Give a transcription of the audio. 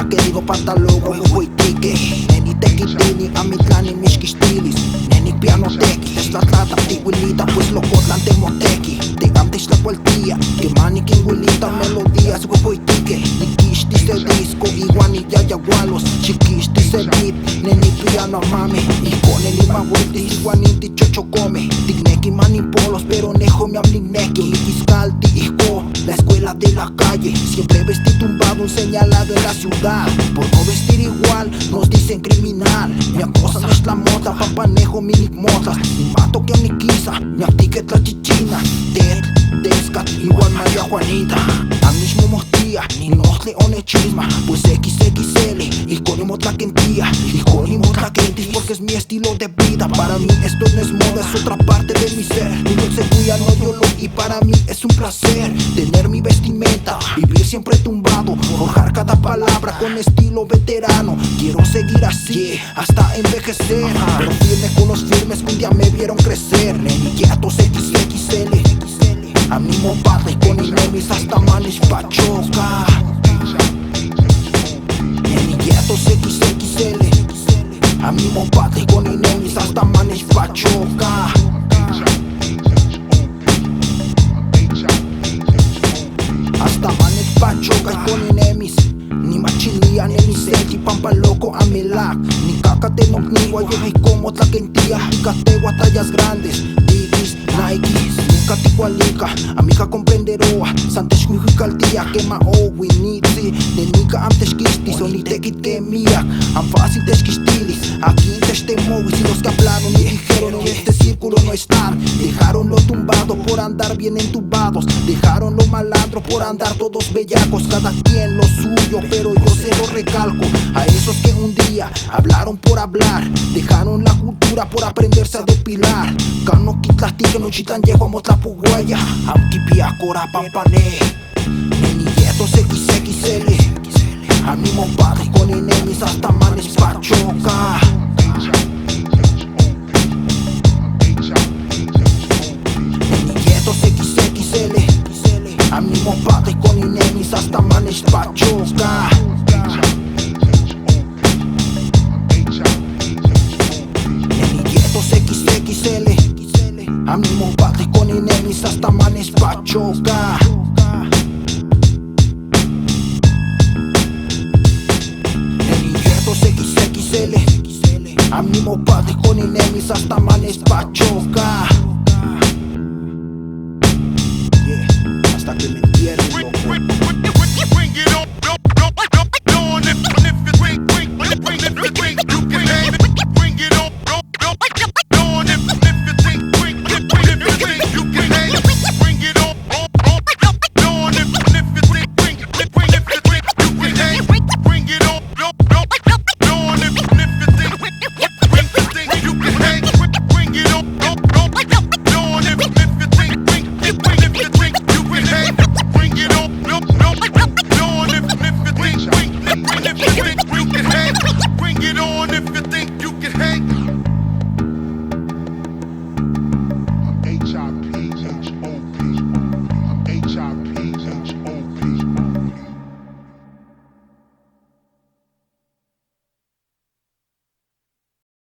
Pa' que digo patalogo, hui tike Neni teki tini, amitlani mishki stilis Neni piano teki, es la tlata tiguilita Pues locotlan temoteki, te antes la cualtía Que maniquín huilita, melodías, hui tike Nikishti se disco, iguani yayagualos Chiquishti se beat, neni piano mame Y con el ima vueltis, iguaninti chocho come Tigneki manipolos, pero nejo mi amnineki Nikiskalti, hijo, la escuela de la calle Siempre vestí tumbado, un señalado en la ciudad Por no vestir igual, nos dicen criminal Mi acosa es la mota, papanejo minik motas Ni mato que ni quisa, ni actiquet la chichina Ted, Descat, igual María Juanita A mismo mostía, ni nos leones chisma Pues XXL, y conimos la quentía Y conimos la quentis porque es mi estilo de vida Para mí esto no es moda, es otra parte de mi ser Mi dulce cuya no yo lo y para mí es un placer Tener mi vestimenta, vivir siempre tumbado Forjar cada palabra con estilo veterano Quiero seguir así, hasta envejecer Pero firme con los firmes que un día me vieron crecer Nenillatos XXL A mi padre con enemies hasta manes pachoca Nenillatos XXL A mi padre con enemies hasta manes pachoca Hasta manes pachoca y con enemies Ni machilia, ni seki, pampa loco, amelak Ni caca de nocnigua, yo y como tlaquentía Ni categua, tallas grandes, digis, nikes Nunca tigualica, amiga comprenderoa Santes huihuicaltia, quema owi, nitsi Nenica antes quistis, o ni tequit que mía Am fácil tesquistilis, aquí testemowis Y los que hablaron y dijeron en este círculo no están Dejaron lo tumbado por andar bien entubados Dejaron lo malandro por andar todos bellacos Cada quien lo suyo, pero yo se lo recalco A esos que un día hablaron por hablar Dejaron la cultura por aprenderse a depilar Cano quitlasti que no chitan llego a mostrar puguaya Amkipia cora pampane Nenilletos XXL A mi padre con enemies hasta manes pachoca Nenilletos XXL A mi padre con enemies hasta manes pachoca Nenilletos XXL A mi padre con enemies hasta manes pachoca Nenilletos XXL A mi padre con enemies hasta manes pachoca Hasta que me entierren, loco